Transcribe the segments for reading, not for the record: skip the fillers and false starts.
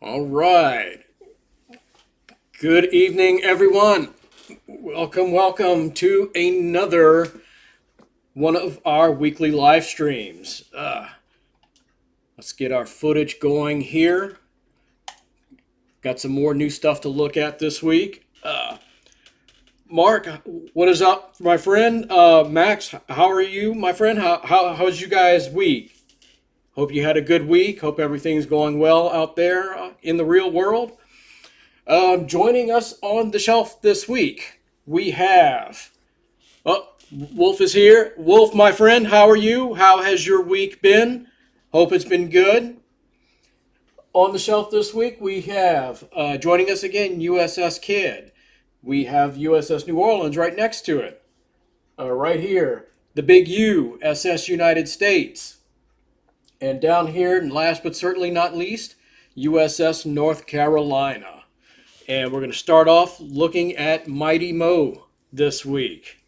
All right. Good evening, everyone. Welcome to another one of our weekly live streams. Let's get our footage going here. Got some more new stuff to look at this week. Mark, what is up, my friend? Max, how are you, my friend? How's you guys' week? Hope you had a good week. Hope everything's going well out there in the real world. Joining us on the shelf this week, we have. Oh, Wolf is here. Wolf, my friend, how are you? How has your week been? Hope it's been good. On the shelf this week, we have joining us again USS Kidd. We have USS New Orleans right next to it. Right here, the big U, SS United States. And down here, and last but certainly not least, USS North Carolina. And we're going to start off looking at Mighty Mo this week.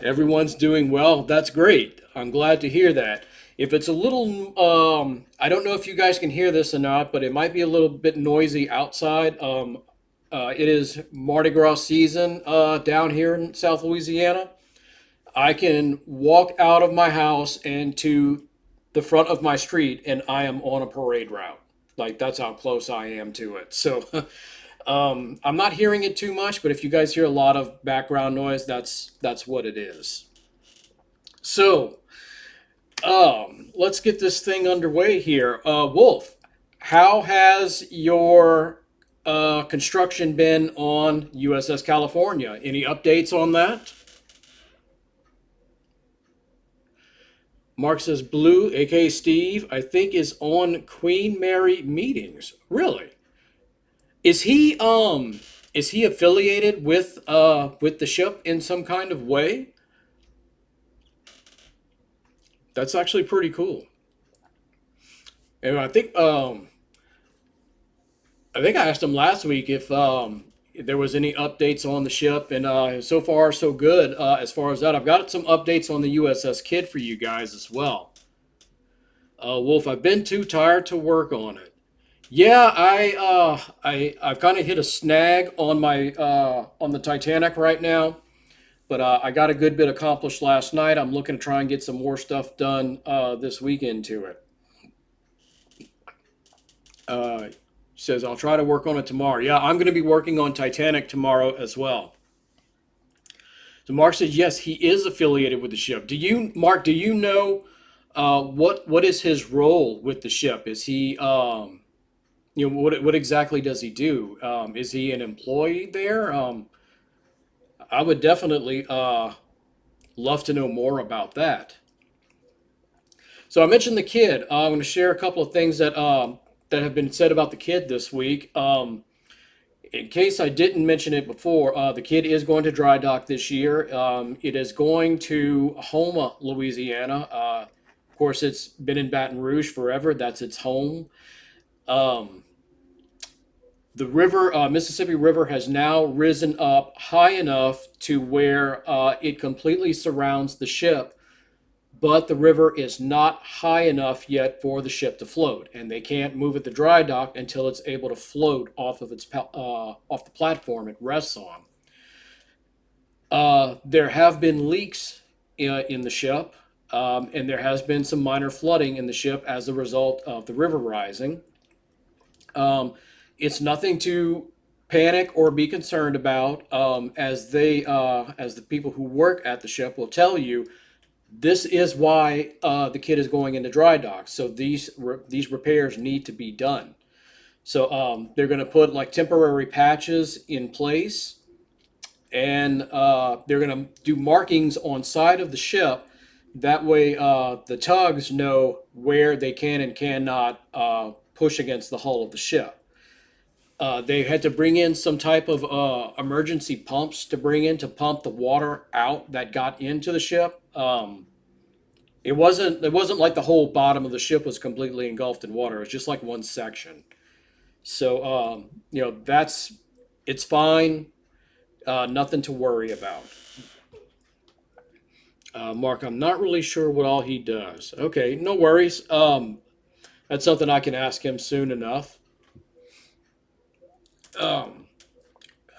Everyone's doing well. That's great. I'm glad to hear that. If it's a little, I don't know if you guys can hear this or not, but it might be a little bit noisy outside. It is Mardi Gras season down here in South Louisiana. I can walk out of my house and to the front of my street, and I am on a parade route. Like that's how close I am to it. So I'm not hearing it too much, but if you guys hear a lot of background noise, that's what it is. So let's get this thing underway here. Wolf, how has your construction been on USS California? Any updates on that? Mark says Blue, aka Steve, I think is on Queen Mary meetings. Really? Is he affiliated with the ship in some kind of way? That's actually pretty cool. And I think I asked him last week if there was any updates on the ship, and so far so good as far as that. I've got some updates on the USS Kidd for you guys as well. Wolf, I've been too tired to work on it. Yeah, I've kind of hit a snag on the Titanic right now, but I got a good bit accomplished last night. I'm looking to try and get some more stuff done this weekend to it. Uh, Says I'll try to work on it tomorrow. Yeah, I'm going to be working on Titanic tomorrow as well. So Mark says yes, he is affiliated with the ship. Mark? Do you know what is his role with the ship? Is he what exactly does he do? Is he an employee there? I would definitely love to know more about that. So I mentioned the kid. I'm going to share a couple of things that have been said about the kid this week. In case I didn't mention it before, the kid is going to dry dock this year. It is going to Houma, Louisiana. Of course, it's been in Baton Rouge forever. That's its home. Um, the river, Mississippi River, has now risen up high enough to where it completely surrounds the ship, but the river is not high enough yet for the ship to float, and they can't move it to dry dock until it's able to float off the platform it rests on. There have been leaks in the ship, and there has been some minor flooding in the ship as a result of the river rising. It's nothing to panic or be concerned about, as the people who work at the ship will tell you. This is why the kid is going into dry dock. So these repairs need to be done. So they're going to put like temporary patches in place, and they're going to do markings on side of the ship. That way, the tugs know where they can and cannot push against the hull of the ship. They had to bring in some type of emergency pumps to pump the water out that got into the ship. It wasn't like the whole bottom of the ship was completely engulfed in water. It was just like one section. So that's it's fine. Nothing to worry about. Mark, I'm not really sure what all he does. Okay, no worries. That's something I can ask him soon enough. Um,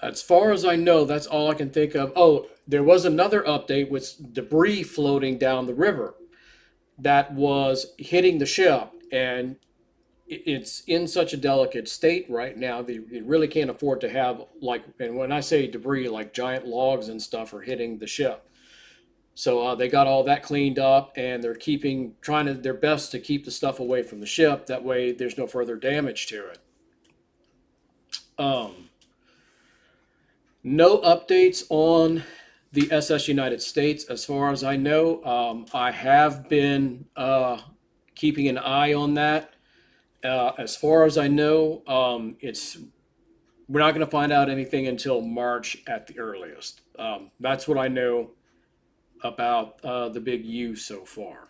as far as I know, that's all I can think of. Oh, there was another update with debris floating down the river that was hitting the ship, and it's in such a delicate state right now that you really can't afford to have, like, and when I say debris, like giant logs and stuff are hitting the ship. So they got all that cleaned up, and they're trying to their best to keep the stuff away from the ship. That way, there's no further damage to it. Um, no updates on the SS United States, as far as I know. I have been keeping an eye on that. As far as I know, it's we're not going to find out anything until March at the earliest. That's what I know about the big U so far.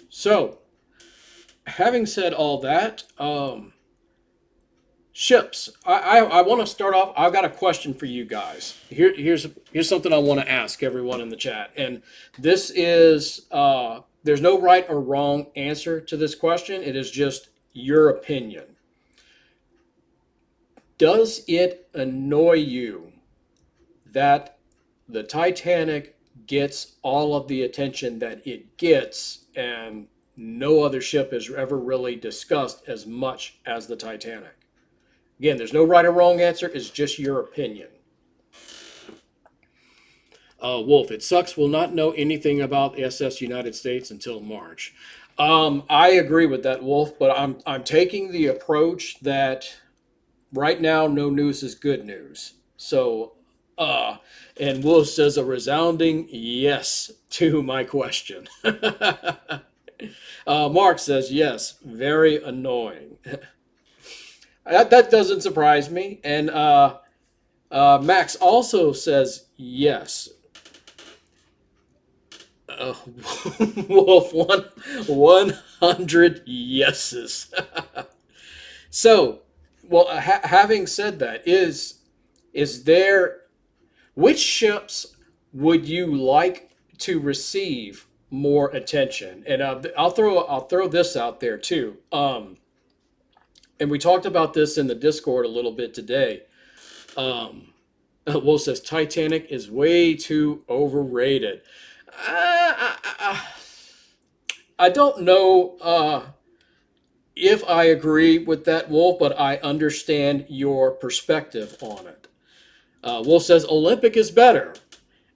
So, having said all that, ships. I want to start off. I've got a question for you guys. Here's something I want to ask everyone in the chat, and this is there's no right or wrong answer to this question. It is just your opinion. Does it annoy you that the Titanic gets all of the attention that it gets, and no other ship is ever really discussed as much as the Titanic? Again, there's no right or wrong answer. It's just your opinion. Wolf, it sucks. We'll not know anything about SS United States until March. I agree with that, Wolf, but I'm taking the approach that right now no news is good news. So, and Wolf says a resounding yes to my question. Mark says yes, very annoying. That doesn't surprise me. And Max also says yes. Uh, Wolf, 100 yeses. So, well, having said that, is there which ships would you like to receive more attention? And I'll throw this out there too. And we talked about this in the Discord a little bit today. Will says Titanic is way too overrated. I don't know if I agree with that, Wolf, but I understand your perspective on it. Wolf says Olympic is better.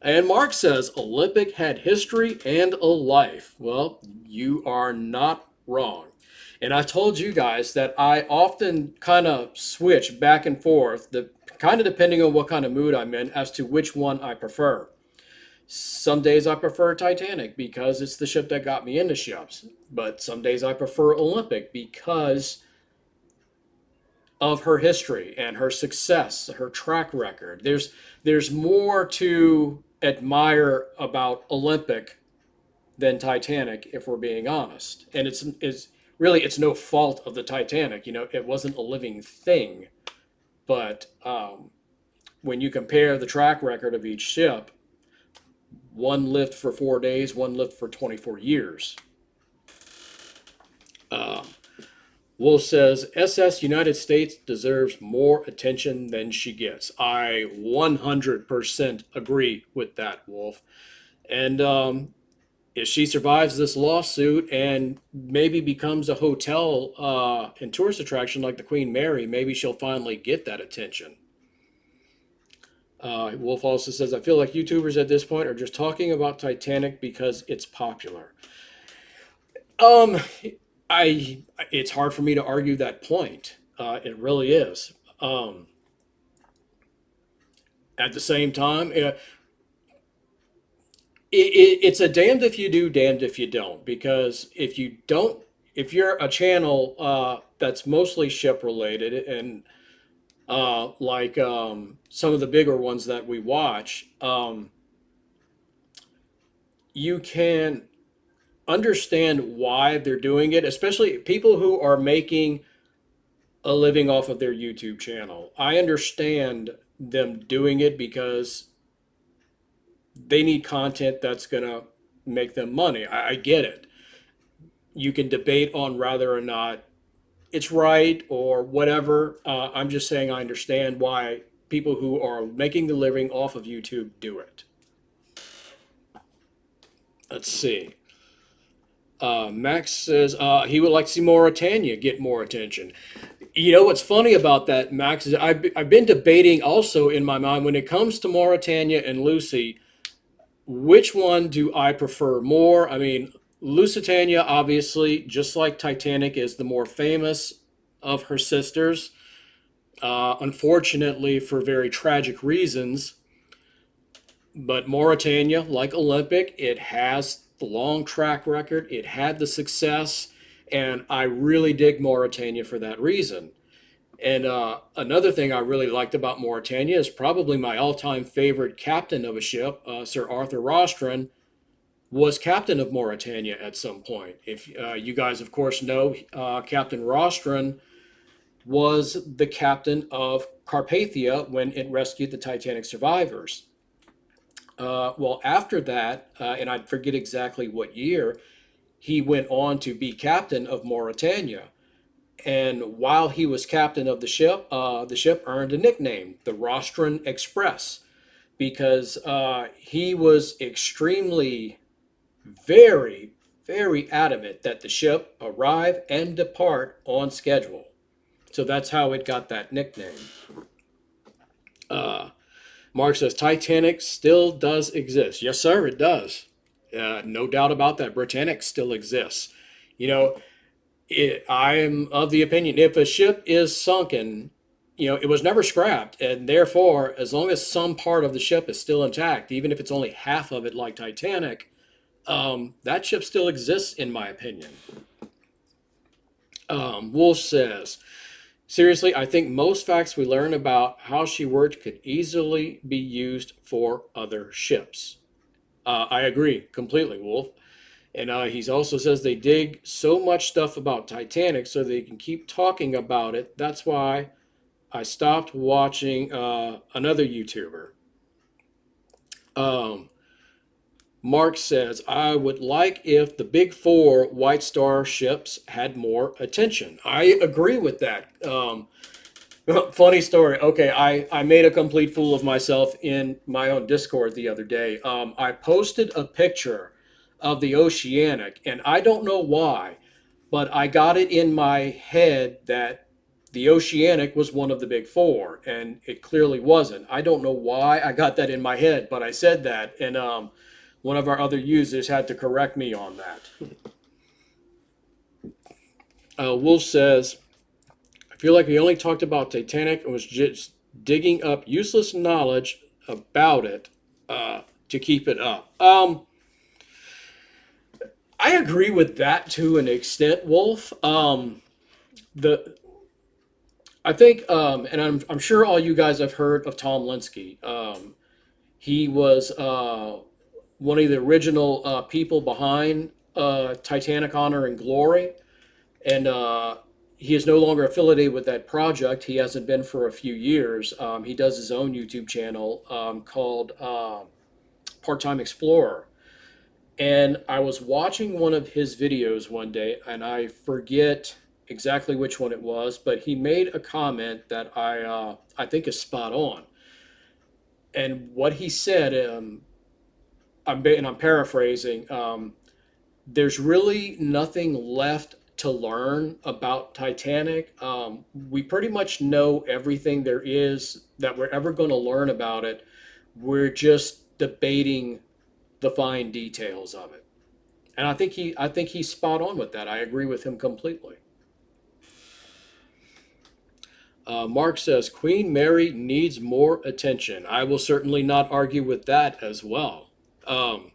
And Mark says Olympic had history and a life. Well, you are not wrong. And I told you guys that I often kind of switch back and forth, kind of depending on what kind of mood I'm in, as to which one I prefer. Some days I prefer Titanic because it's the ship that got me into ships. But some days I prefer Olympic because of her history and her success, her track record. There's more to admire about Olympic than Titanic, if we're being honest. And it's really it's no fault of the Titanic. You know, it wasn't a living thing. But when you compare the track record of each ship, one lived for 4 days, one lived for 24 years. Wolf says SS United States deserves more attention than she gets. I 100% agree with that, Wolf. And if she survives this lawsuit and maybe becomes a hotel and tourist attraction like the Queen Mary, maybe she'll finally get that attention. Wolf also says, I feel like YouTubers at this point are just talking about Titanic because it's popular. Um, it's hard for me to argue that point. It really is. At the same time, it's a damned if you do, damned if you don't. Because if you're a channel that's mostly ship related, and like some of the bigger ones that we watch, you can understand why they're doing it, especially people who are making a living off of their YouTube channel. I understand them doing it because they need content that's going to make them money. I get it. You can debate on whether or not it's right or whatever. I'm just saying I understand why people who are making the living off of YouTube do it. Let's see. Max says he would like to see Mauritania get more attention. You know what's funny about that, Max, is I've been debating also in my mind when it comes to Mauritania and Lucy, which one do I prefer more? I mean, Lusitania, obviously, just like Titanic, is the more famous of her sisters. Unfortunately, for very tragic reasons. But Mauritania, like Olympic, it has the long track record, it had the success, and I really dig Mauritania for that reason. And another thing I really liked about Mauritania is probably my all time favorite captain of a ship, Sir Arthur Rostron, was captain of Mauritania at some point. If you guys, of course, know, Captain Rostron was the captain of Carpathia when it rescued the Titanic survivors. Well, after that, and I forget exactly what year, he went on to be captain of Mauritania. And while he was captain of the ship earned a nickname, the Rostron Express, because he was extremely, very, very adamant that the ship arrive and depart on schedule. So that's how it got that nickname. Uh, Mark says Titanic still does exist. Yes, sir, it does. No doubt about that. Britannic still exists. You know, I'm of the opinion if a ship is sunken, it was never scrapped, and therefore, as long as some part of the ship is still intact, even if it's only half of it, like Titanic, that ship still exists, in my opinion. Wolf says, seriously, I think most facts we learn about how she worked could easily be used for other ships. I agree completely, Wolf. And he also says they dig so much stuff about Titanic so they can keep talking about it. That's why I stopped watching another YouTuber. Um, Mark says, I would like if the big four White Star ships had more attention. I agree with that. Funny story. Okay, I made a complete fool of myself in my own Discord the other day. I posted a picture of the Oceanic, and I don't know why, but I got it in my head that the Oceanic was one of the big four, and it clearly wasn't. I don't know why I got that in my head, but I said that, and one of our other users had to correct me on that. Wolf says, I feel like we only talked about Titanic and was just digging up useless knowledge about it to keep it up. I agree with that to an extent, Wolf. The I think, and I'm sure all you guys have heard of Tom Linsky. He was one of the original people behind Titanic Honor and Glory, and he is no longer affiliated with that project. He hasn't been for a few years. He does his own YouTube channel called Part Time Explorer. And I was watching one of his videos one day, and I forget exactly which one it was, but he made a comment that I think is spot on. And what he said, I'm paraphrasing. There's really nothing left to learn about Titanic. We pretty much know everything there is that we're ever going to learn about it. We're just debating the fine details of it. And I think he's spot on with that. I agree with him completely. Mark says Queen Mary needs more attention. I will certainly not argue with that as well. Um,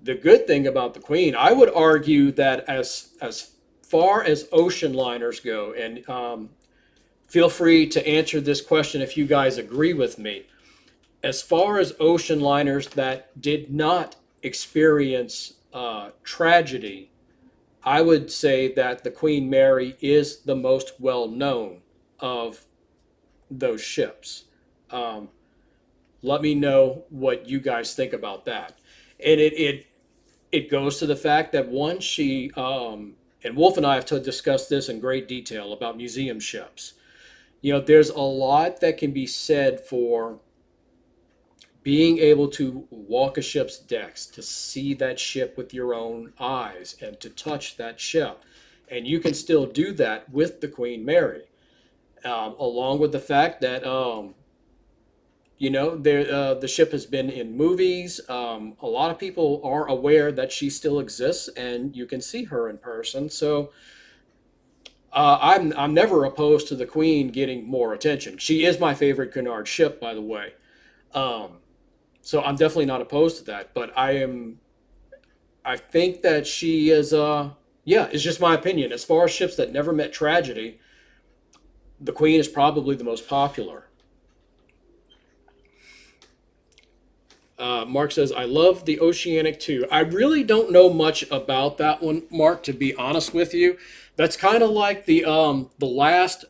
the good thing about the Queen, I would argue that as far as ocean liners go, and feel free to answer this question if you guys agree with me. As far as ocean liners that did not experience tragedy, I would say that the Queen Mary is the most well known of those ships. Let me know what you guys think about that. And it it goes to the fact that one, she and Wolf and I have to discuss this in great detail about museum ships. There's a lot that can be said for being able to walk a ship's decks, to see that ship with your own eyes, and to touch that ship. And you can still do that with the Queen Mary, along with the fact that the ship has been in movies. A lot of people are aware that she still exists, and you can see her in person. So I'm never opposed to the Queen getting more attention. She is my favorite Cunard ship, by the way. Um, so I'm definitely not opposed to that. But I think that she is. Yeah, it's just my opinion. As far as ships that never met tragedy, the Queen is probably the most popular. Mark says, I love the Oceanic too. I really don't know much about that one, Mark, to be honest with you. That's kind of like the last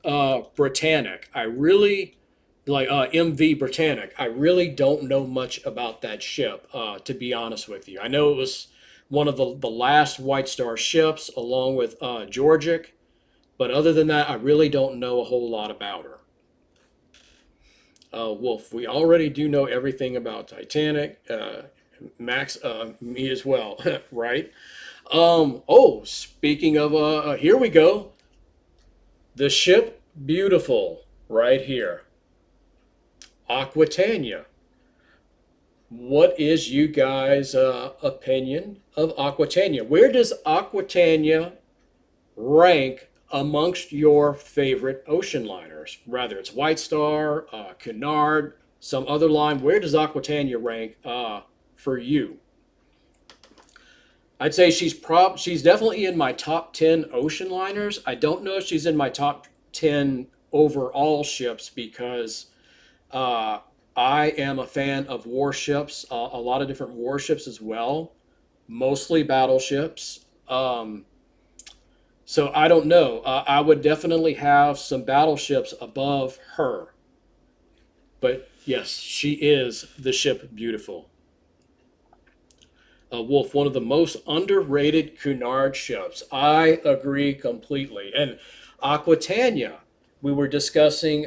Britannic. I really like MV Britannic. I really don't know much about that ship, to be honest with you. I know it was one of the last White Star ships along with Georgic, but other than that, I really don't know a whole lot about her. Wolf, we already do know everything about Titanic. Max, me as well, right? Oh, speaking of, here we go. The ship Beautiful, right here. Aquitania. What is you guys' opinion of Aquitania? Where does Aquitania rank amongst your favorite ocean liners? Rather it's White Star, Cunard, some other line. Where does Aquitania rank for you? I'd say she's definitely in my top 10 ocean liners. I don't know if she's in my top 10 overall ships because uh, I am a fan of warships, a lot of different warships as well, mostly battleships. So I don't know. I would definitely have some battleships above her. But yes, she is the ship Beautiful. Wolf, one of the most underrated Cunard ships. I agree completely. And Aquitania, we were discussing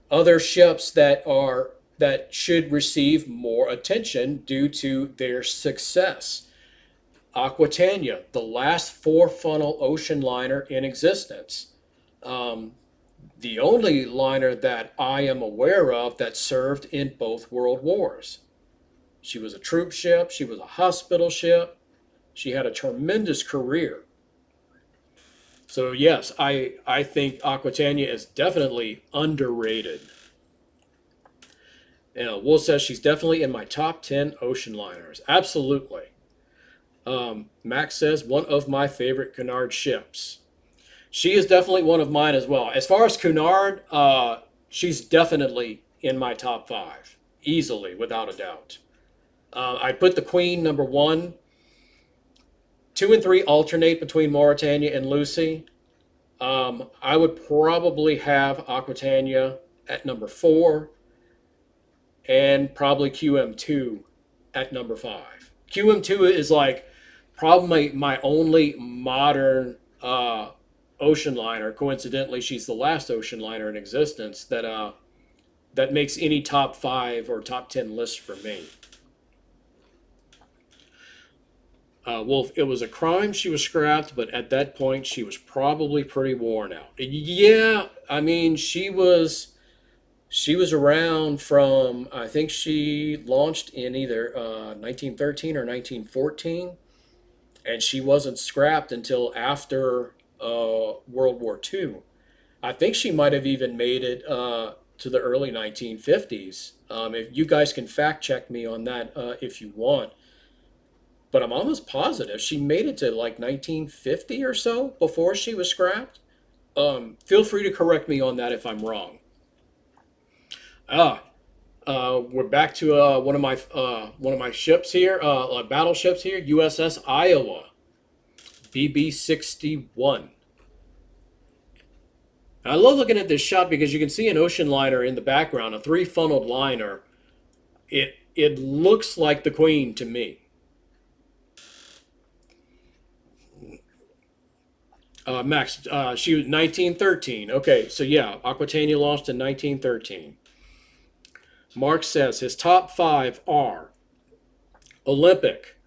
other ships that should receive more attention due to their success. Aquitania, the last four funnel ocean liner in existence. Um, the only liner that I am aware of that served in both world wars. She was a troop ship, she was a hospital ship, she had a tremendous career. So, yes, I think Aquitania is definitely underrated. Wool says she's definitely in my top 10 ocean liners. Absolutely. Max says one of my favorite Cunard ships. She is definitely one of mine as well. As far as Cunard, she's definitely in my top five, easily, without a doubt. I put the Queen number one. Two and three alternate between Mauritania and Lucy. I would probably have Aquitania at number four and probably QM2 at number five. QM2 is like probably my only modern ocean liner. Coincidentally, she's the last ocean liner in existence that makes any top five or top 10 list for me. Well, it was a crime she was scrapped, but at that point she was probably pretty worn out. Yeah, I mean she was around from I think she launched in either 1913 or 1914, and she wasn't scrapped until after World War II. I think she might have even made it to the early 1950s. If you guys can fact check me on that if you want, but I'm almost positive she made it to like 1950 or so before she was scrapped. Feel free to correct me on that if I'm wrong. Ah, we're back to one of my ships here, battleships here, USS Iowa, BB-61. I love looking at this shot because you can see an ocean liner in the background, a three funneled liner. It It looks like the Queen to me. Max, she was 1913. Okay, so yeah, Aquitania lost in 1913. Mark says his top five are Olympic,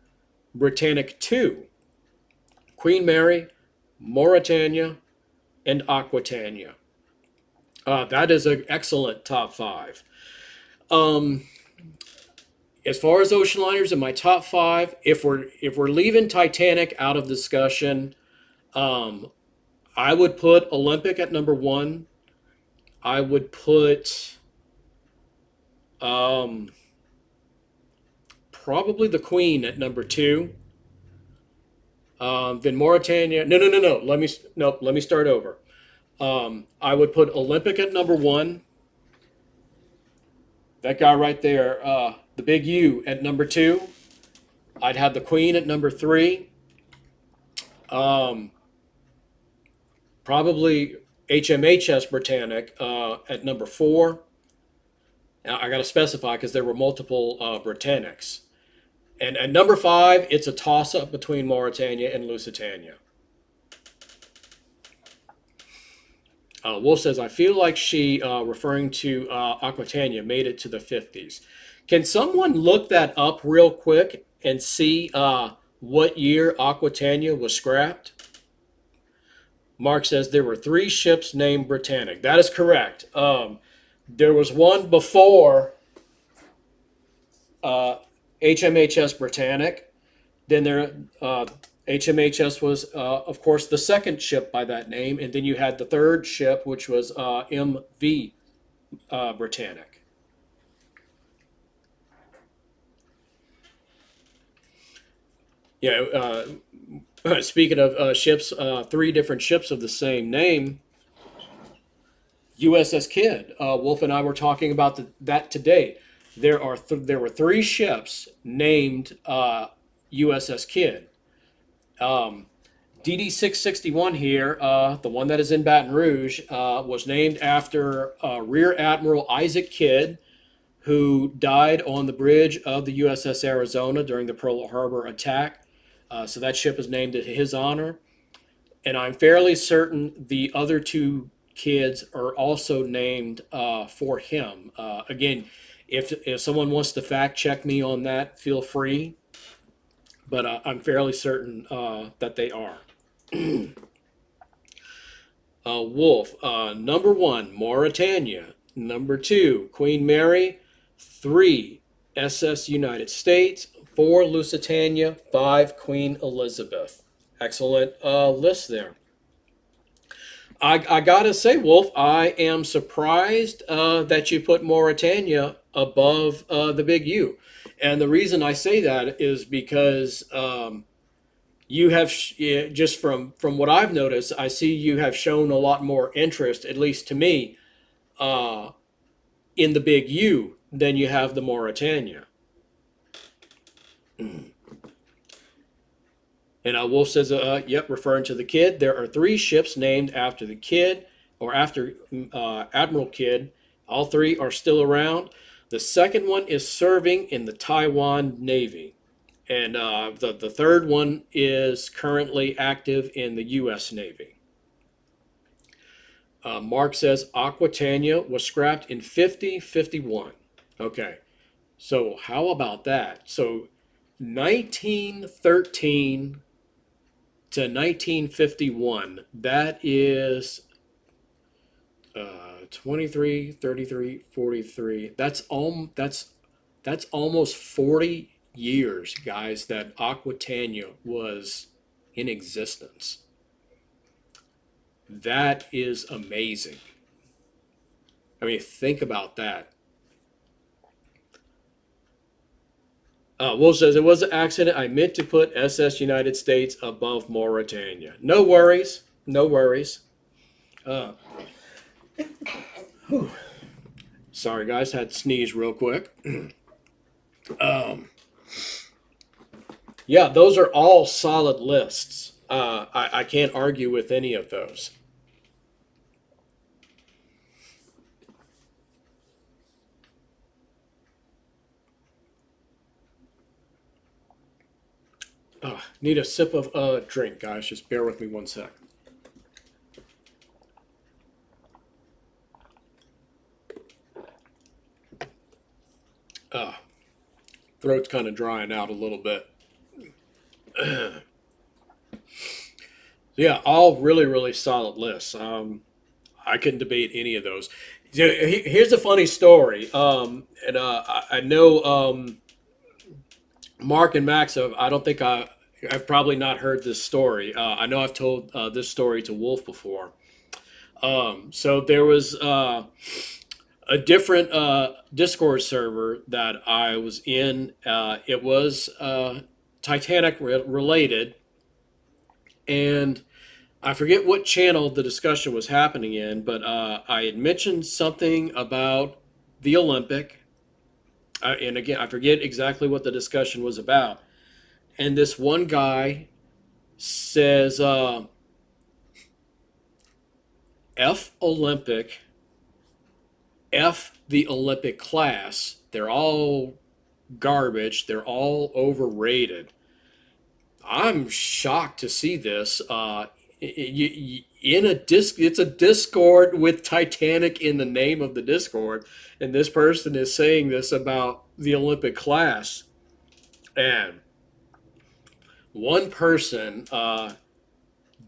Britannic 2, Queen Mary, Mauretania, and Aquitania. That is an excellent top five. Um, as far as ocean liners in my top five, if we're leaving Titanic out of discussion, um, I would put Olympic at number one. I would put um, probably the Queen at number two. Then Mauritania. No, no, no, no. Let me no. Let me start over. I would put Olympic at number one. That guy right there, the big U at number two. I'd have the Queen at number three. Um, Probably HMHS Britannic at number four. Now, I got to specify because there were multiple Britannics. And at number five, it's a toss up between Mauritania and Lusitania. Wolf says, I feel like she, referring to Aquitania, made it to the 50s. Can someone look that up real quick and see what year Aquitania was scrapped? Mark says there were three ships named Britannic. That is correct. There was one before uh, HMHS Britannic. Then HMHS was, of course, the second ship by that name, and then you had the third ship, which was MV Britannic. Yeah. Speaking of ships, three different ships of the same name. USS Kidd. Wolf and I were talking about that today. There were three ships named USS Kidd. DD 661 here, the one that is in Baton Rouge, was named after Rear Admiral Isaac Kidd, who died on the bridge of the USS Arizona during the Pearl Harbor attack. So that ship is named in his honor. And I'm fairly certain the other two kids are also named for him. Again, if someone wants to fact check me on that, feel free. But I'm fairly certain that they are. Wolf, number one, Mauritania. Number two, Queen Mary. Three, SS United States. Four, Lusitania. Five, Queen Elizabeth. Excellent list there. I gotta say, Wolf, I am surprised that you put Mauritania above the Big U. And the reason I say that is because you have just from what I've noticed, I see you have shown a lot more interest, at least to me, uh, in the Big U than you have the Mauritania. And Wolf says, yep, referring to the Kidd, there are three ships named after the Kidd or after Admiral Kidd. All three are still around. The second one is serving in the Taiwan Navy. And the third one is currently active in the U.S. Navy. Mark says Aquitania was scrapped in 5051. Okay, so how about that? So 1913 to 1951, that is 23, 33, 43. That's almost 40 years, guys, that Aquitania was in existence. That is amazing. I mean, think about that. Will says, it was an accident. I meant to put SS United States above Mauritania. No worries. No worries. Uh, Sorry, guys. Had to sneeze real quick. um, yeah, those are all solid lists. I can't argue with any of those. Need a sip of drink, guys. Just bear with me one sec. Uh, Throat's kind of drying out a little bit. Yeah, all really, really solid lists. I couldn't debate any of those. So, here's a funny story. And I know Mark and Max. I don't think I've probably not heard this story. I know I've told this story to Wolf before. So there was a different Discord server that I was in. It was Titanic related, and I forget what channel the discussion was happening in, but I had mentioned something about the Olympic. And again, I forget exactly what the discussion was about. And this one guy says, F Olympic, F the Olympic class. They're all garbage. They're all overrated. I'm shocked to see this. In a disc, it's a Discord with Titanic in the name of the Discord, and this person is saying this about the Olympic class. And one person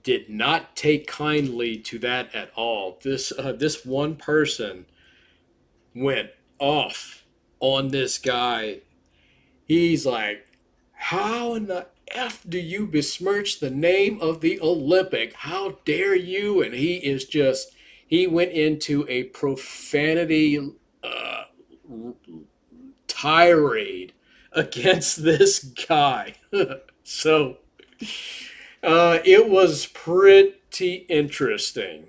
did not take kindly to that at all. This one person went off on this guy. He's like, how in the F do you besmirch the name of the Olympic? How dare you? And he went into a profanity uh, tirade against this guy. So it was pretty interesting.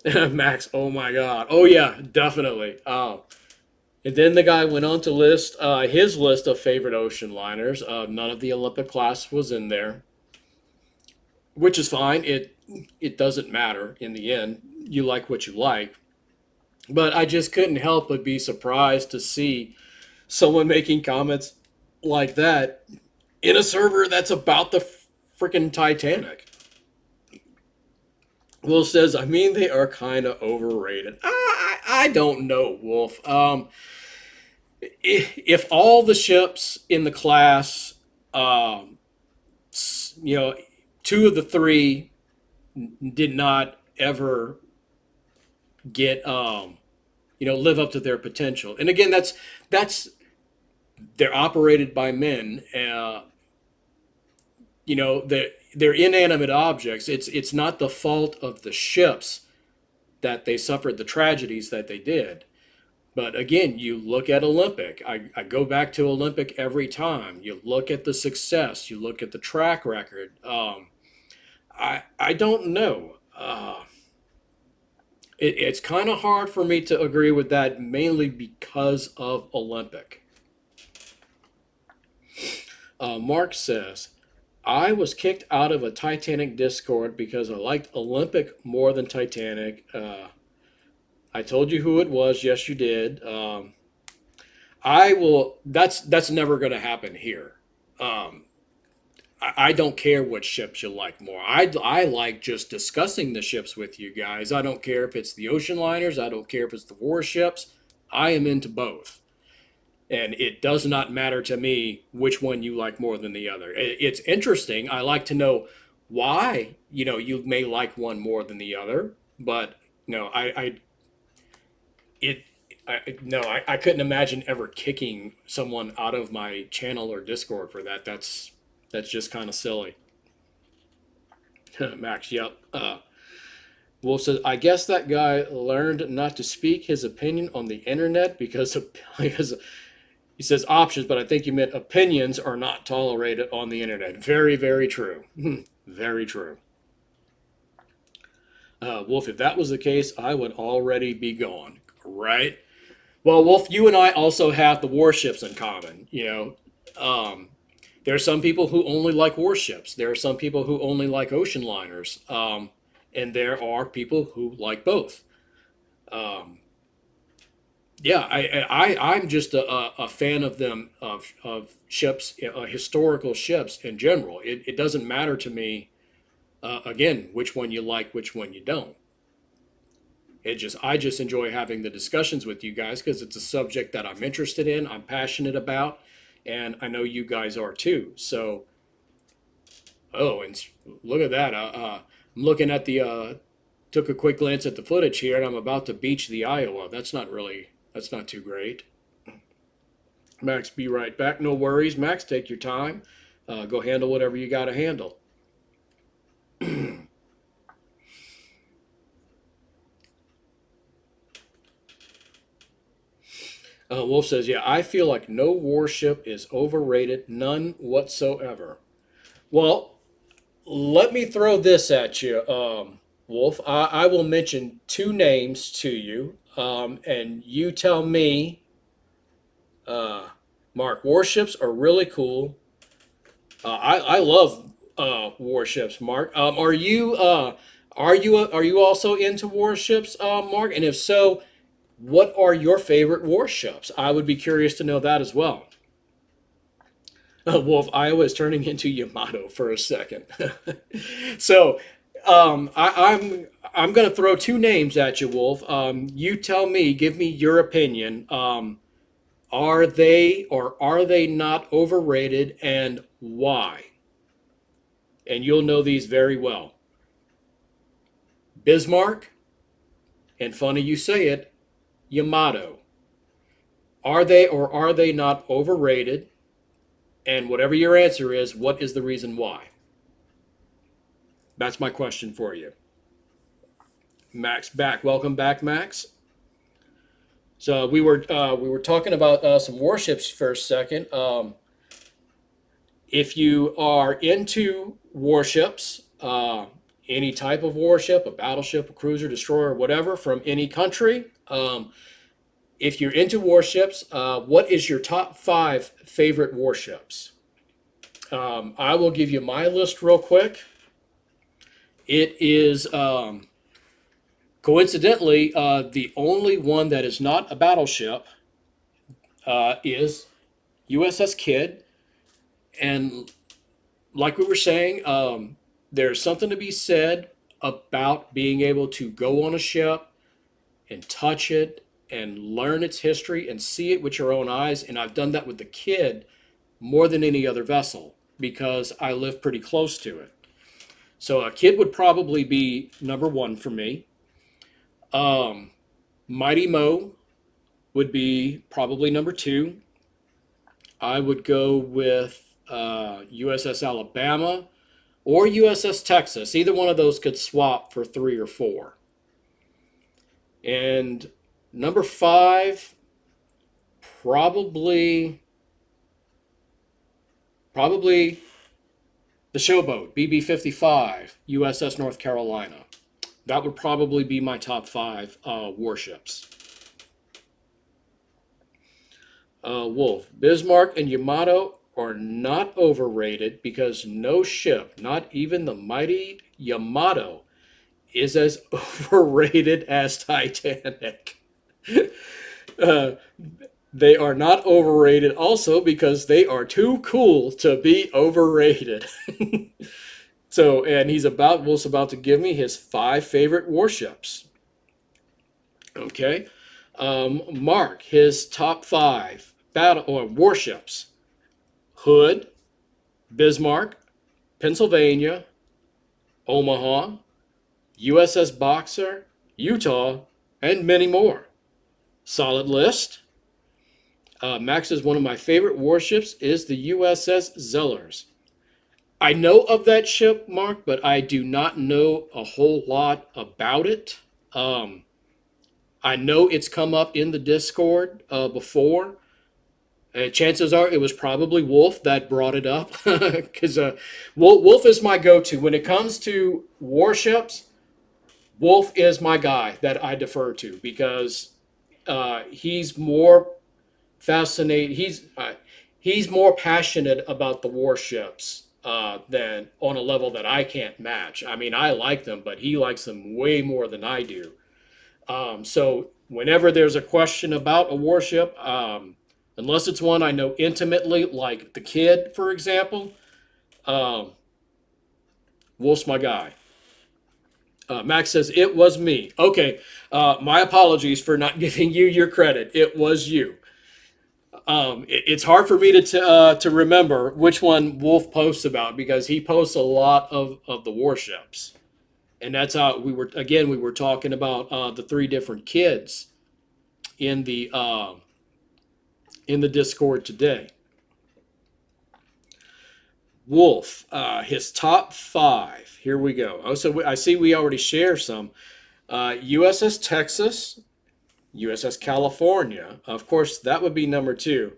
Max, oh my God. Oh, yeah, definitely. And then the guy went on to list his list of favorite ocean liners. None of the Olympic class was in there, which is fine. It doesn't matter in the end. You like what you like. But I just couldn't help but be surprised to see someone making comments like that in a server that's about the freaking Titanic. Wolf says, I mean, they are kind of overrated. I don't know, Wolf. If all the ships in the class, um, you know, two of the three did not ever get, live up to their potential. And again, that's they're operated by men. They're inanimate objects. It's not the fault of the ships that they suffered the tragedies that they did. But again, you look at Olympic. I go back to Olympic every time. You look at the success. You look at the track record. I don't know. It's kind of hard for me to agree with that, mainly because of Olympic. Mark says, I was kicked out of a Titanic Discord because I liked Olympic more than Titanic. I told you who it was. Yes, you did. I will. That's never going to happen here. Um, I don't care what ships you like more. I like just discussing the ships with you guys. I don't care if it's the ocean liners. I don't care if it's the warships. I am into both. And it does not matter to me which one you like more than the other. It's interesting. I like to know why, you may like one more than the other. But no, it, no, I couldn't imagine ever kicking someone out of my channel or Discord for that. That's just kind of silly. Max, yep. Wolf says, I guess that guy learned not to speak his opinion on the internet because he says options, but I think you meant opinions are not tolerated on the internet. Very, very true. Very true. Wolf, if that was the case, I would already be gone. Right? Well, Wolf, you and I also have the warships in common. There are some people who only like warships. There are some people who only like ocean liners. And there are people who like both. Um, Yeah, I'm just a fan of them of ships, historical ships in general. It doesn't matter to me again which one you like, which one you don't. I just enjoy having the discussions with you guys because it's a subject that I'm interested in, I'm passionate about, and I know you guys are too. So, oh, and look at that. I'm looking at the took a quick glance at the footage here, and I'm about to beach the Iowa. That's not too great. Max, be right back. No worries, Max. Take your time. Go handle whatever you got to handle. Wolf says, "Yeah, I feel like no warship is overrated, none whatsoever." Well, let me throw this at you, Wolf. I will mention two names to you, and you tell me. Uh, Mark, warships are really cool. I love warships, Mark. Are you also into warships, Mark? And if so, what are your favorite warships? I would be curious to know that as well. Wolf, Iowa is turning into Yamato for a second. So I'm going to throw two names at you, Wolf. You tell me, give me your opinion. Are they or are they not overrated, and why? And you'll know these very well. Bismarck, and funny you say it, Yamato. Are they or are they not overrated? And whatever your answer is, what is the reason why? That's my question for you. Max back. Welcome back, Max. So we were talking about some warships for a second. If you are into warships, any type of warship, a battleship, a cruiser, destroyer, whatever, from any country, if you're into warships, what is your top five favorite warships? I will give you my list real quick. It is coincidentally the only one that is not a battleship is USS Kidd. And like we were saying, there's something to be said about being able to go on a ship and touch it and learn its history and see it with your own eyes. And I've done that with the Kidd more than any other vessel because I live pretty close to it. So a Kidd would probably be number one for me. Um, Mighty Mo would be probably number two. I would go with USS Alabama or USS Texas. Either one of those could swap for three or four. And number five, probably probably the Showboat BB-55 USS North Carolina. That would probably be my top five warships. Wolf, Bismarck, and Yamato are not overrated because no ship, not even the mighty Yamato, is as overrated as Titanic. uh, they are not overrated also because they are too cool to be overrated. So, and Wolf's about to give me his five favorite warships. Okay. Mark, his top five battle or warships: Hood, Bismarck, Pennsylvania, Omaha, USS Boxer, Utah, and many more. Solid list. Max says one of my favorite warships is the USS Zellers. I know of that ship, Mark, but I do not know a whole lot about it. Um, I know it's come up in the Discord before. Chances are it was probably Wolf that brought it up because Wolf is my go-to when it comes to warships. Wolf is my guy that I defer to because he's more fascinated. He's more passionate about the warships than on a level that I can't match. I mean, I like them, but he likes them way more than I do. So whenever there's a question about a warship, unless it's one I know intimately, like the kid, for example, um, Wolf's my guy. Max says, it was me. Okay, my apologies for not giving you your credit. It was you. It's hard for me to remember which one Wolf posts about because he posts a lot of the warships. And that's how we were talking about the three different kids in the Discord today. Wolf, his top five. Here we go. Oh, so I see we already share some. USS Texas, USS California. Of course, that would be number two.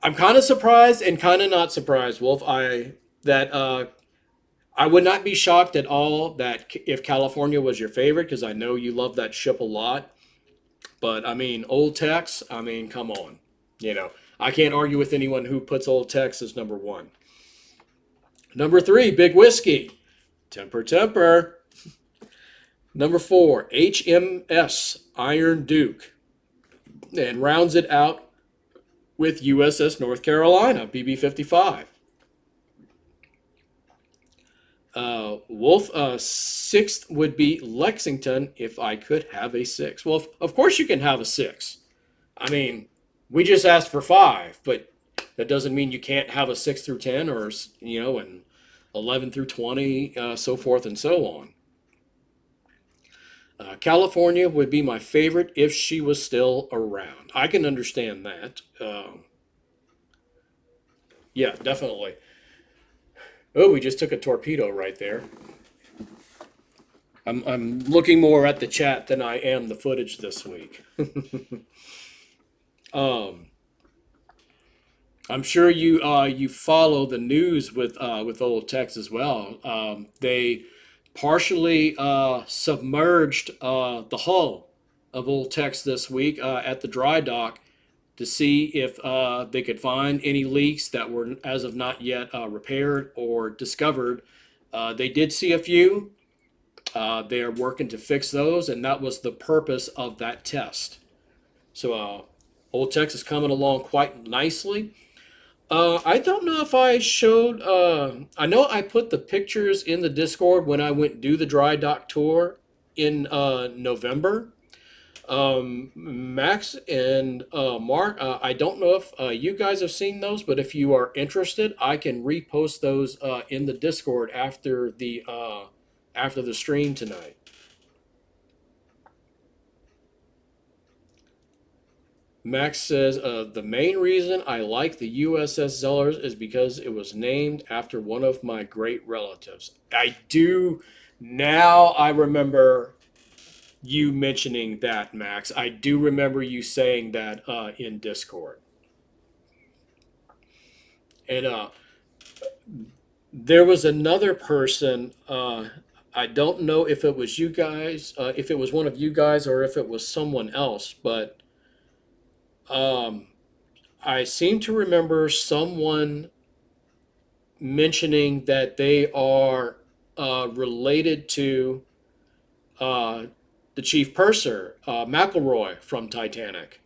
I'm kind of surprised and kind of not surprised, Wolf. I would not be shocked at all that if California was your favorite, because I know you love that ship a lot. But I mean, Old Tex. I mean, come on. You know, I can't argue with anyone who puts Old Tex as number one. Number three, Big Whiskey. Temper, temper. Number four, HMS Iron Duke. And rounds it out with USS North Carolina, BB 55. Wolf, sixth would be Lexington if I could have a six. Well, of course you can have a six. I mean, we just asked for five, but that doesn't mean you can't have a 6 through 10 or, and 11 through 20, so forth and so on. California would be my favorite if she was still around. I can understand that. Yeah, definitely. Oh, we just took a torpedo right there. I'm looking more at the chat than I am the footage this week. um, I'm sure you follow the news with old Tex as well. They partially submerged the hull of old Tex this week at the dry dock to see if they could find any leaks that were as of not yet repaired or discovered. They did see a few. They are working to fix those, and that was the purpose of that test. So Old Tex is coming along quite nicely. I don't know if I showed. I know I put the pictures in the Discord when I went do the dry dock tour in November. Max and Mark, I don't know if you guys have seen those, but if you are interested, I can repost those in the Discord after the stream tonight. Max says the main reason I like the USS Zellers is because it was named after one of my great relatives. I do now. I remember you mentioning that, Max. I do remember you saying that in Discord. And there was another person. I don't know if it was you guys, if it was one of you guys, or if it was someone else, but um, I seem to remember someone mentioning that they are related to uh, the chief purser, McElroy from Titanic.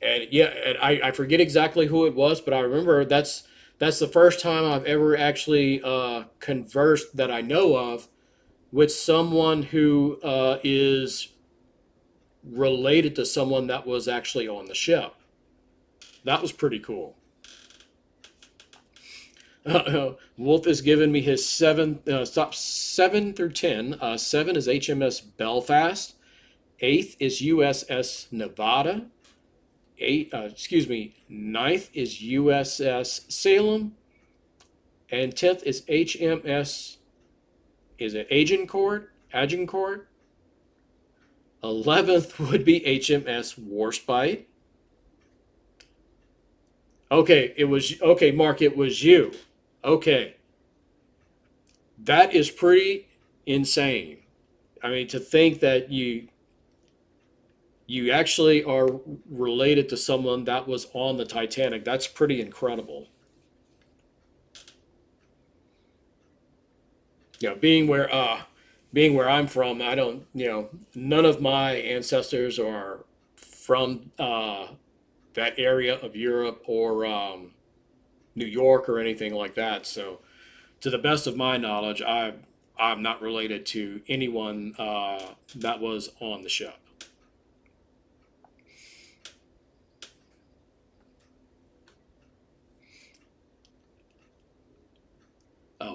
And yeah, and I forget exactly who it was, but I remember that's the first time I've ever actually conversed that I know of with someone who is related to someone that was actually on the ship. That was pretty cool. Wolf has given me his top 7 through 10. Seven is HMS Belfast. Eighth is USS Nevada. Ninth is USS Salem, and 10th is HMS. Is it Agincourt? Agincourt. 11th would be HMS Warspite. Okay, it was okay, Mark. It was you. Okay, that is pretty insane. I mean, to think that you actually are related to someone that was on the Titanic. That's pretty incredible. You know, being where being where I'm from, I don't, none of my ancestors are from that area of Europe or New York or anything like that. So, to the best of my knowledge, I'm not related to anyone that was on the ship.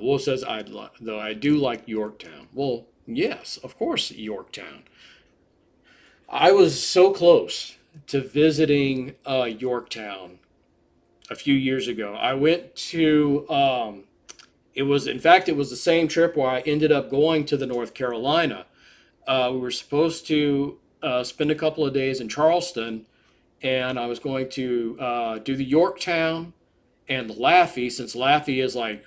Wolf says, though I do like Yorktown. Well, yes, of course, Yorktown. I was so close to visiting Yorktown a few years ago. I went to it was in fact it was the same trip where I ended up going to the North Carolina. We were supposed to spend a couple of days in Charleston, and I was going to do the Yorktown and Laffey, since Laffey is like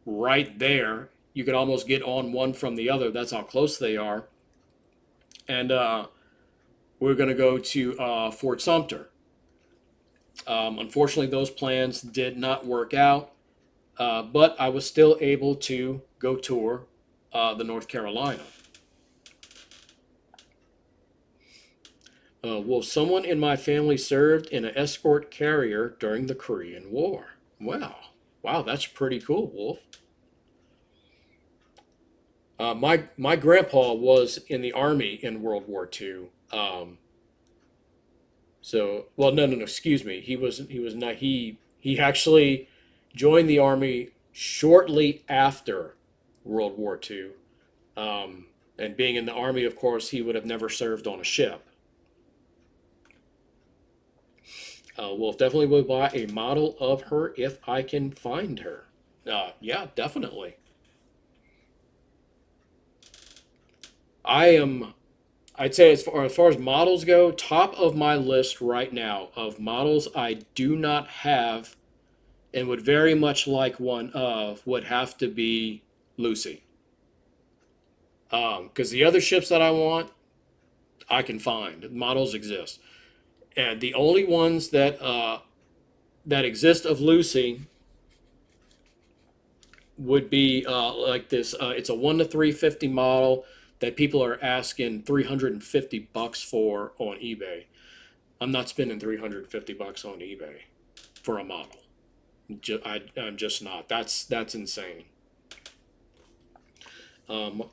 right there. You could almost get on one from the other. That's how close they are. And we're going to go to Fort Sumter. Unfortunately, those plans did not work out, but I was still able to go tour the North Carolina. Well, someone in my family served in an escort carrier during the Korean War. Wow. Wow, that's pretty cool, Wolf. My grandpa was in the army in World War II. Well, no, no, no. Excuse me. He was not. He actually joined the army shortly after World War II. And being in the army, of course, he would have never served on a ship. We'll definitely will buy a model of her if I can find her. Yeah, definitely. I am. I'd say as far as models go, top of my list right now of models I do not have and would very much like one of would have to be Lucy. Because the other ships that I want, I can find. Models exist, and the only ones that exist of Lucy would be like this. It's a 1 to 350 model that people are asking $350 for on eBay. I'm not spending $350 on eBay for a model. I'm just not. That's insane.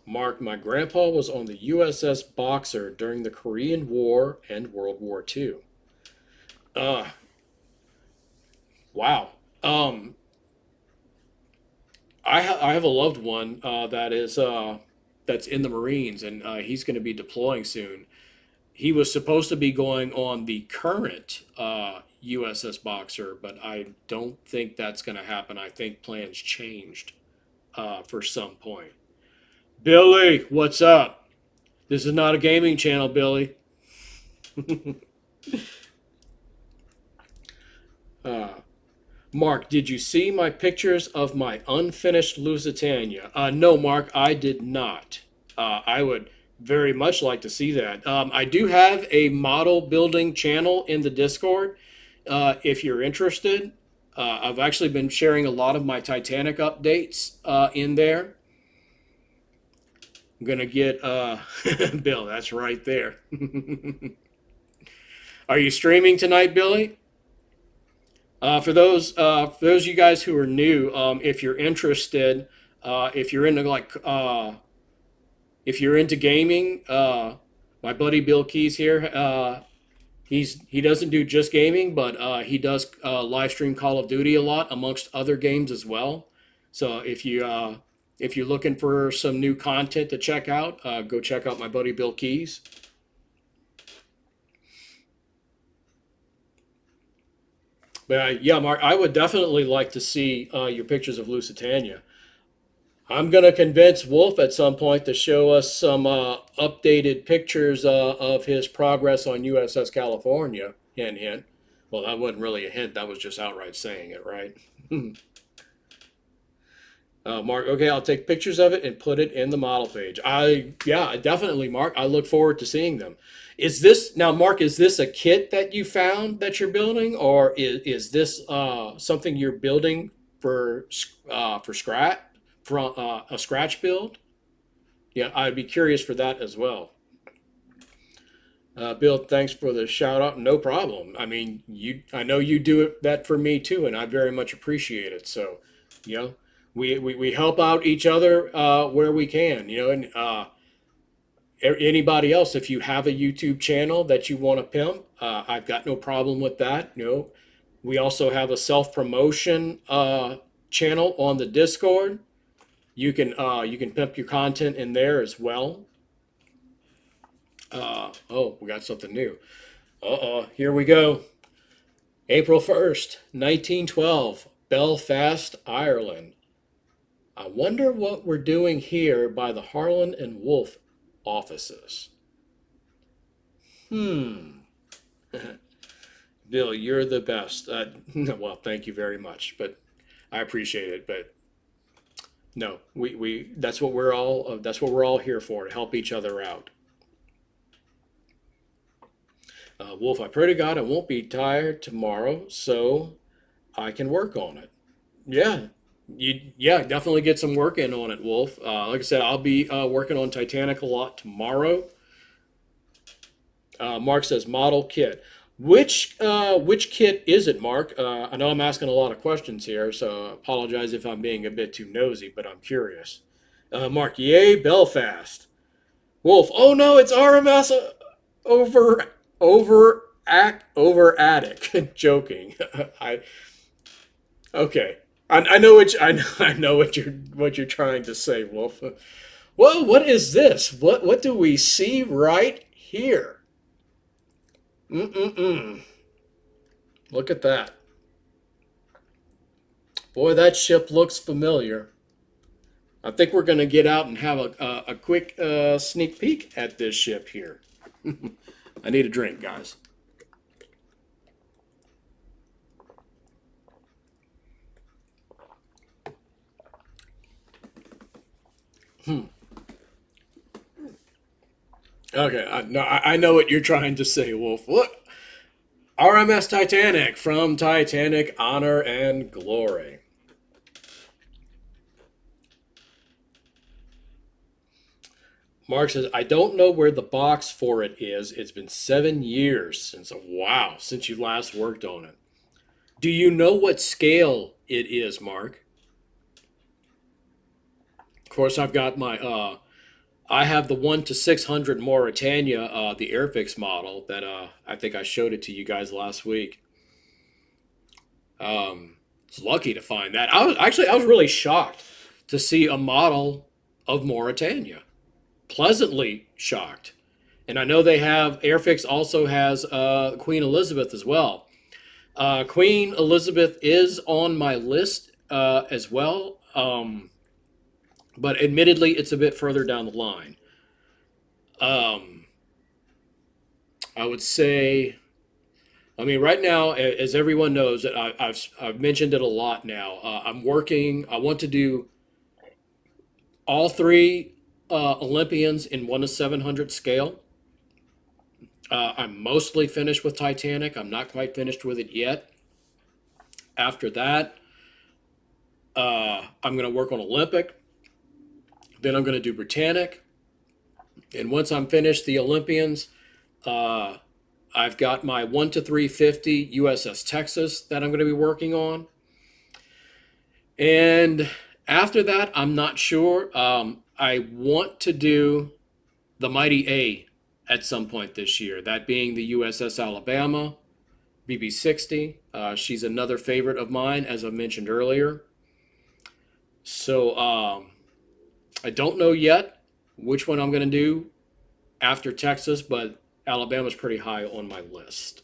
Mark, my grandpa was on the USS Boxer during the Korean War and World War II. Uh, wow. Um, I have a loved one that's in the Marines, and he's going to be deploying soon. He was supposed to be going on the current USS Boxer, but I don't think that's going to happen. I think plans changed for some point. Billy, what's up? This is not a gaming channel, Billy. uh, Mark, did you see my pictures of my unfinished Lusitania? No, Mark, I did not. I would very much like to see that. I do have a model building channel in the Discord. If you're interested, I've actually been sharing a lot of my Titanic updates in there. I'm gonna get Bill. That's right there. Are you streaming tonight, Billy? For those of you guys who are new, if you're interested, if you're into if you're into gaming, my buddy Bill Keys here, he doesn't do just gaming, but he does live stream Call of Duty a lot, amongst other games as well. So if you're looking for some new content to check out, go check out my buddy Bill Keys. But yeah, Mark, I would definitely like to see your pictures of Lusitania. I'm going to convince Wolf at some point to show us some updated pictures of his progress on USS California. Hint, hint. Well, that wasn't really a hint. That was just outright saying it, right? Mark, okay, I'll take pictures of it and put it in the model page. Yeah, definitely, Mark. I look forward to seeing them. Is this now, Mark? Is this a kit that you found that you're building, or is this something you're building for scratch from a scratch build? Yeah, I'd be curious for that as well. Bill, thanks for the shout out. No problem. I mean, I know you do that for me too, and I very much appreciate it. So, you know, we help out each other where we can. And anybody else, if you have a YouTube channel that you want to pimp, I've got no problem with that. We also have a self promotion channel on the Discord. You can pimp your content in there as well. Oh, we got something new. Here we go. April 1st, 1912, Belfast, Ireland. I wonder what we're doing here by the Harlan and Wolff offices. Hmm. Bill, you're the best. Well, thank you very much, but I appreciate it. But no, we that's what we're all here for, to help each other out. Wolf, I pray to God I won't be tired tomorrow, so I can work on it. Yeah, yeah, definitely get some work in on it, Wolf. Like I said, I'll be working on Titanic a lot tomorrow. Mark says model kit. Which kit is it, Mark? I know I'm asking a lot of questions here, so I apologize if I'm being a bit too nosy, but I'm curious. Mark, yay, Belfast. Wolf, oh no, it's RMS over over attic. Joking. I Okay. I know I know what you're trying to say, Wolf. Well, what is this? What do we see right here? Mm-mm-mm. Look at that. Boy, that ship looks familiar. I think we're going to get out and have a quick sneak peek at this ship here. I need a drink, guys. Okay, no, I know what you're trying to say, Wolf. What? RMS Titanic from Titanic Honor and Glory. Mark says, I don't know where the box for it is. It's been 7 years since you last worked on it. Do you know what scale it is, Mark? Of course, I have the 1 to 600 Mauritania, the Airfix model that I think I showed it to you guys last week. It's lucky to find that. I was really shocked to see a model of Mauritania. Pleasantly shocked. And I know they have Airfix also has Queen Elizabeth as well. Queen Elizabeth is on my list as well, but admittedly, it's a bit further down the line. Um, I would say, I mean, right now, as everyone knows, I've mentioned it a lot now. I'm working. I want to do all three Olympians in 1 to 700 scale. I'm mostly finished with Titanic. I'm not quite finished with it yet. After that, I'm going to work on Olympic. Then I'm going to do Britannic. And once I'm finished the Olympians, uh, I've got my 1 to 350 USS Texas that I'm going to be working on. And after that, I'm not sure. I want to do the Mighty A at some point this year, that being the USS Alabama, BB-60. She's another favorite of mine, as I mentioned earlier. So I don't know yet which one I'm going to do after Texas, but Alabama's pretty high on my list.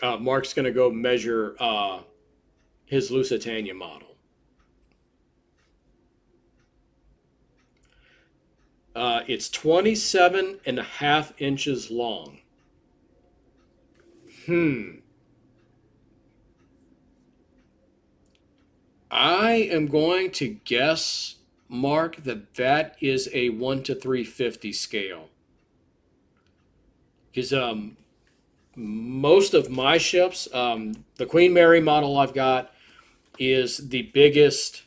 Mark's going to go measure his Lusitania model. It's 27 and a half inches long. Hmm. I am going to guess, Mark, that is a 1 to 350 scale. Because most of my ships, the Queen Mary model I've got is the biggest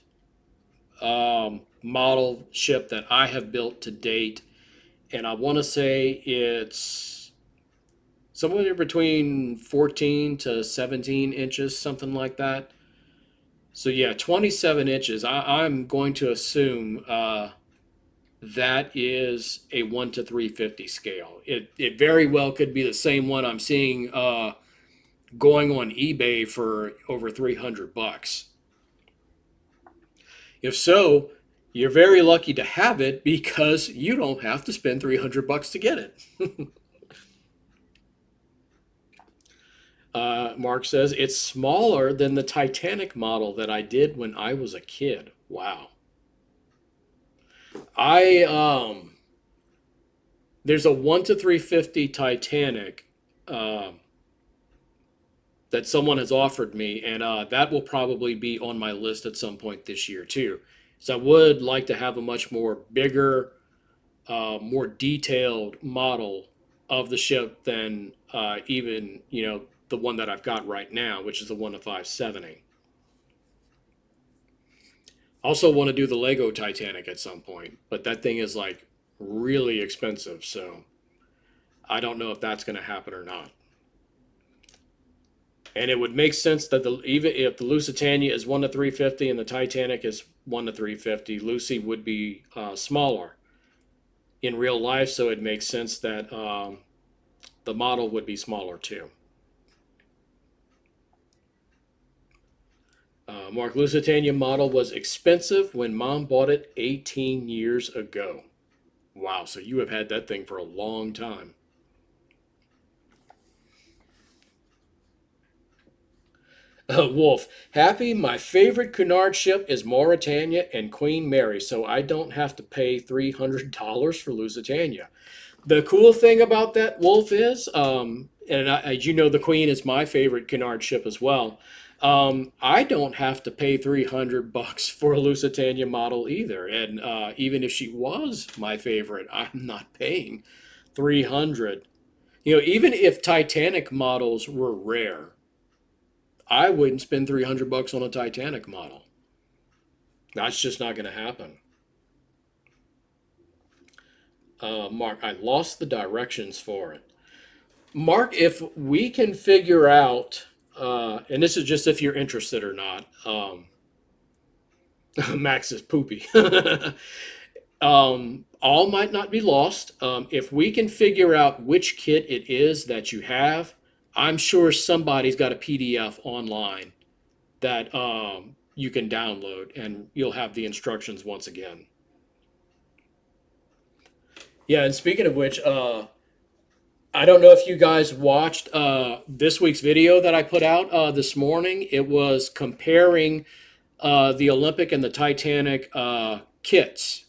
model ship that I have built to date, and I want to say it's somewhere between 14 to 17 inches, something like that. So yeah, 27 inches. I'm going to assume that is a 1 to 350 scale. It very well could be the same one I'm seeing going on eBay for over 300 bucks. If so, you're very lucky to have it because you don't have to spend 300 bucks to get it. Mark says it's smaller than the Titanic model that I did when I was a kid. Wow. I There's a 1 to 350 Titanic uh, that someone has offered me, and that will probably be on my list at some point this year too. So I would like to have a much more bigger, more detailed model of the ship than even the one that I've got right now, which is the 1 to 570. Also want to do the Lego Titanic at some point, but that thing is like really expensive, so I don't know if that's going to happen or not. And it would make sense that even if the Lusitania is 1 to 350 and the Titanic is 1 to 350, Lucy would be smaller in real life, so it makes sense that the model would be smaller too. Mark, Lusitania model was expensive when mom bought it 18 years ago. Wow, so you have had that thing for a long time. Wolf, happy. My favorite Cunard ship is Mauritania and Queen Mary, so I don't have to pay $300 for Lusitania. The cool thing about that, Wolf, is, as you know, the Queen is my favorite Cunard ship as well. I don't have to pay 300 bucks for a Lusitania model either, and even if she was my favorite, I'm not paying 300. Even if Titanic models were rare, I wouldn't spend 300 bucks on a Titanic model. That's just not going to happen. Mark, I lost the directions for it. Mark, if we can figure out, and this is just if you're interested or not, Max is poopy. All might not be lost. If we can figure out which kit it is that you have, I'm sure somebody's got a PDF online that you can download, and you'll have the instructions once again. Yeah, and speaking of which, I don't know if you guys watched this week's video that I put out this morning. It was comparing the Olympic and the Titanic kits.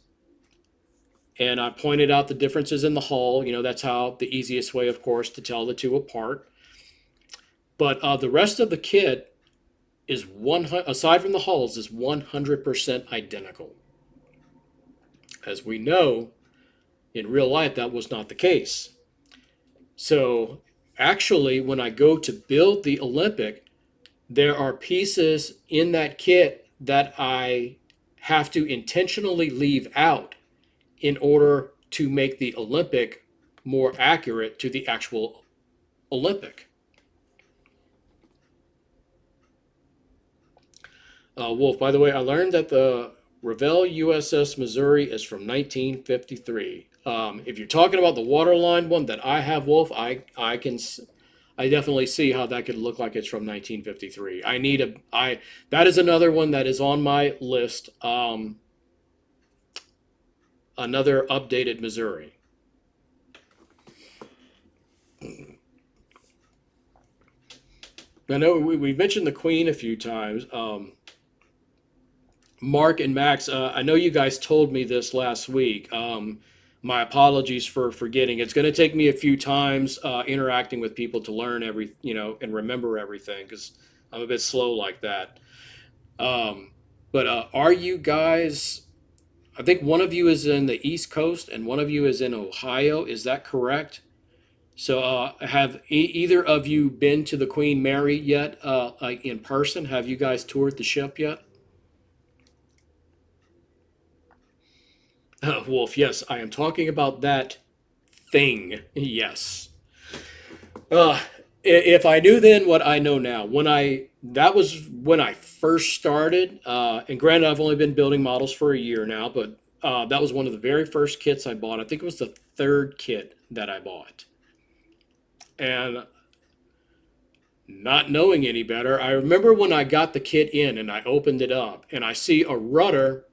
And I pointed out the differences in the hull. That's how the easiest way, of course, to tell the two apart. But the rest of the kit is aside from the hulls, is 100% identical. As we know, in real life, that was not the case. So actually, when I go to build the Olympic, there are pieces in that kit that I have to intentionally leave out in order to make the Olympic more accurate to the actual Olympic. Wolf, by the way, I learned that the Revell USS Missouri is from 1953. If you're talking about the waterline one that I have, Wolf, I definitely see how that could look like it's from 1953. That is another one that is on my list. Another updated Missouri. I know we mentioned the Queen a few times. Mark and Max, I know you guys told me this last week. My apologies for forgetting. It's going to take me a few times interacting with people to learn and remember everything because I'm a bit slow like that. But are you guys? I think one of you is in the East Coast and one of you is in Ohio. Is that correct? So, have either of you been to the Queen Mary yet, like in person? Have you guys toured the ship yet? Wolf, yes, I am talking about that thing. Yes. Uh, if I knew then what I know now, that was when I first started. And granted, I've only been building models for a year now, but that was one of the very first kits I bought. I think it was the third kit that I bought. And not knowing any better, I remember when I got the kit in and I opened it up and I see a rudder,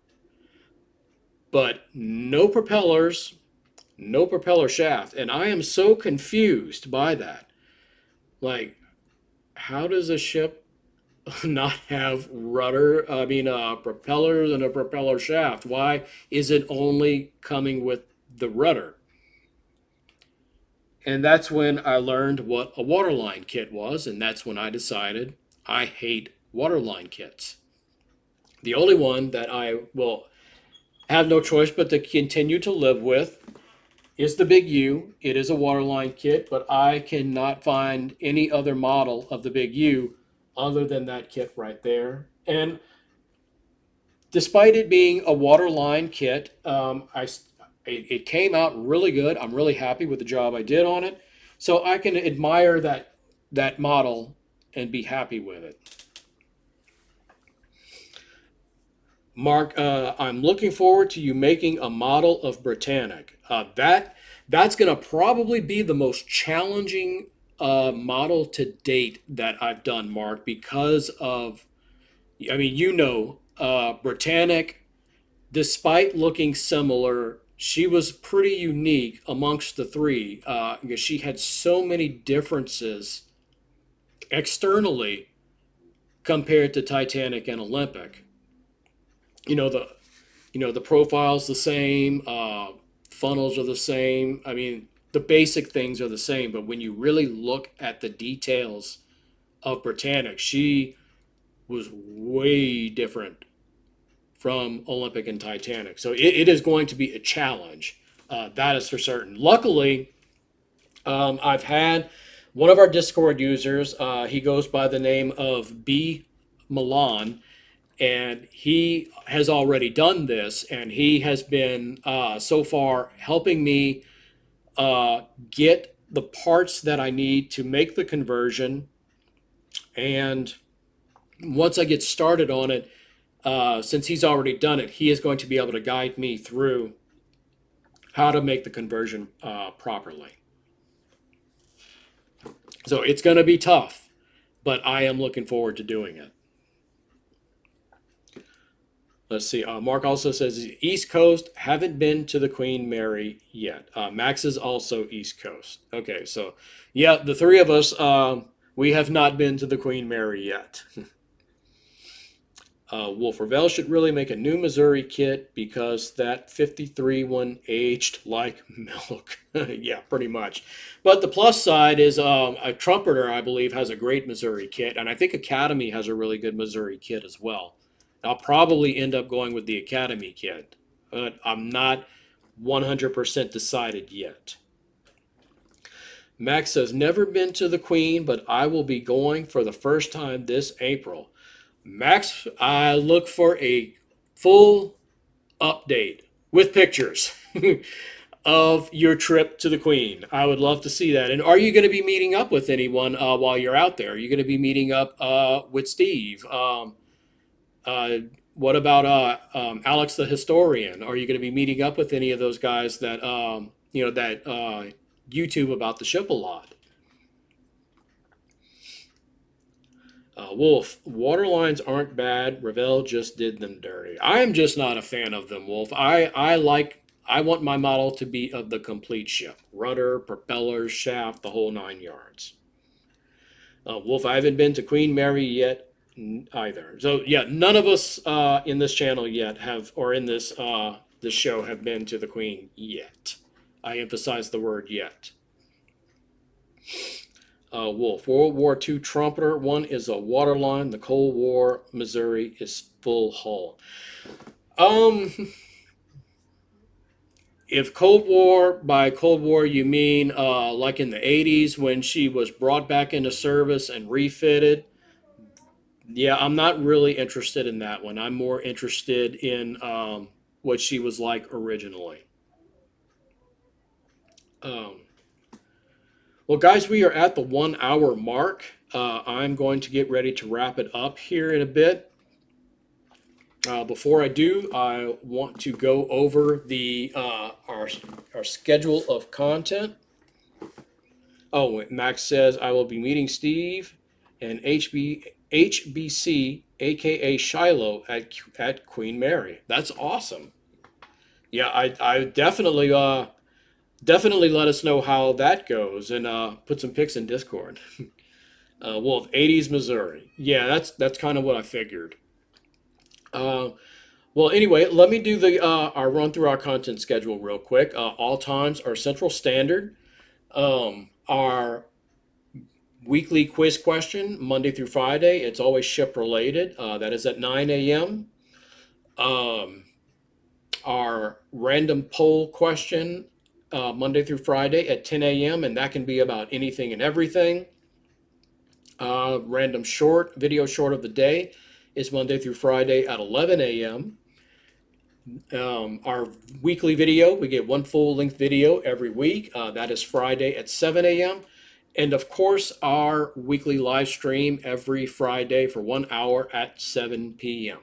but no propellers, no propeller shaft. And I am so confused by that. Like, how does a ship not have propellers and a propeller shaft? Why is it only coming with the rudder? And that's when I learned what a waterline kit was, and that's when I decided I hate waterline kits. The only one that I will have no choice but to continue to live with is the Big U. It is a waterline kit, but I cannot find any other model of the Big U other than that kit right there. And despite it being a waterline kit, it came out really good. I'm really happy with the job I did on it, so I can admire that model and be happy with it. Mark, I'm looking forward to you making a model of Britannic. That's going to probably be the most challenging model to date that I've done, Mark, because of, I mean, Britannic, despite looking similar, she was pretty unique amongst the three because she had so many differences externally compared to Titanic and Olympic. You know the the profile's the same, funnels are the same. I mean, the basic things are the same, but when you really look at the details of Britannic, she was way different from Olympic and Titanic. So it is going to be a challenge. That is for certain. Luckily, I've had one of our Discord users. He goes by the name of B Milan, and he has already done this, and he has been so far helping me get the parts that I need to make the conversion. And once I get started on it, since he's already done it, he is going to be able to guide me through how to make the conversion properly. So it's going to be tough, but I am looking forward to doing it. Let's see. Mark also says East Coast. Haven't been to the Queen Mary yet. Max is also East Coast. Okay, so yeah, the three of us, we have not been to the Queen Mary yet. Wolf Revell should really make a new Missouri kit because that 53 one aged like milk. Yeah, pretty much. But the plus side is a trumpeter, I believe, has a great Missouri kit, and I think Academy has a really good Missouri kit as well. I'll probably end up going with the Academy kit, but I'm not 100% decided yet. Max says, never been to the Queen, but I will be going for the first time this April. Max, I look for a full update with pictures of your trip to the Queen. I would love to see that. And are you going to be meeting up with anyone while you're out there? Are you going to be meeting up with Steve? Uh, what about Alex the historian? Are you going to be meeting up with any of those guys that YouTube about the ship a lot? Wolf, water lines aren't bad. Revell just did them dirty. I'm just not a fan of them, Wolf. I want my model to be of the complete ship. Rudder, propellers, shaft, the whole nine yards. Wolf, I haven't been to Queen Mary yet either. So yeah, none of us in this channel yet have, or in this show, have been to the Queen yet. I emphasize the word yet. Wolf, World War II trumpeter. One is a waterline. The Cold War Missouri is full hull. Um, If Cold War, by Cold War you mean like in the 80s when she was brought back into service and refitted, yeah, I'm not really interested in that one. I'm more interested in what she was like originally. Um, well, guys, we are at the 1 hour mark. I'm going to get ready to wrap it up here in a bit. Before I do, I want to go over the our schedule of content. Oh, Max says I will be meeting Steve and HBC, aka Shiloh, at Queen Mary. That's awesome. Yeah, I definitely let us know how that goes and put some pics in Discord. Wolf, 80s Missouri. Yeah, that's kind of what I figured. Uh, well, anyway, let me do the our run through our content schedule real quick. All times are Central Standard. Our weekly quiz question, Monday through Friday. It's always ship related. That is at 9 a.m. Um, our random poll question, Monday through Friday at 10 a.m., and that can be about anything and everything. Random short, video short of the day is Monday through Friday at 11 a.m. Our weekly video, we get one full length video every week. That is Friday at 7 a.m. And of course, our weekly live stream every Friday for 1 hour at 7 p.m.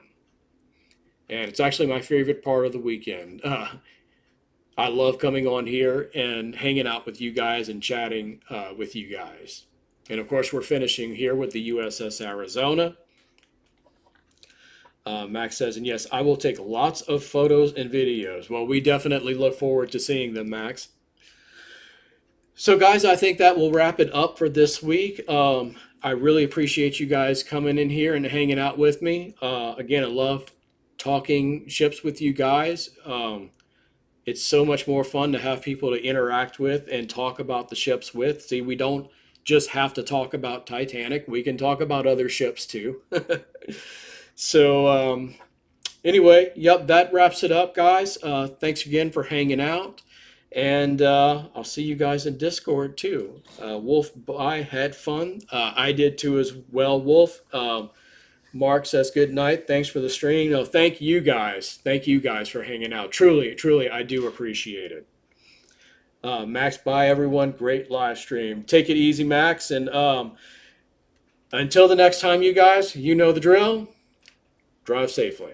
And it's actually my favorite part of the weekend. I love coming on here and hanging out with you guys and chatting with you guys. And of course, we're finishing here with the USS Arizona. Max says, and yes, I will take lots of photos and videos. Well, we definitely look forward to seeing them, Max. So, guys, I think that will wrap it up for this week. I really appreciate you guys coming in here and hanging out with me. Again, I love talking ships with you guys. It's so much more fun to have people to interact with and talk about the ships with. See, we don't just have to talk about Titanic, we can talk about other ships too. So, anyway, yep, that wraps it up, guys. Thanks again for hanging out. And I'll see you guys in Discord too. Wolf, I had fun. I did too as well, Wolf. Mark says good night. Thanks for the stream. No, thank you guys. Thank you guys for hanging out. Truly, truly, I do appreciate it. Max, bye everyone. Great live stream. Take it easy, Max. And until the next time, you guys, you know the drill. Drive safely.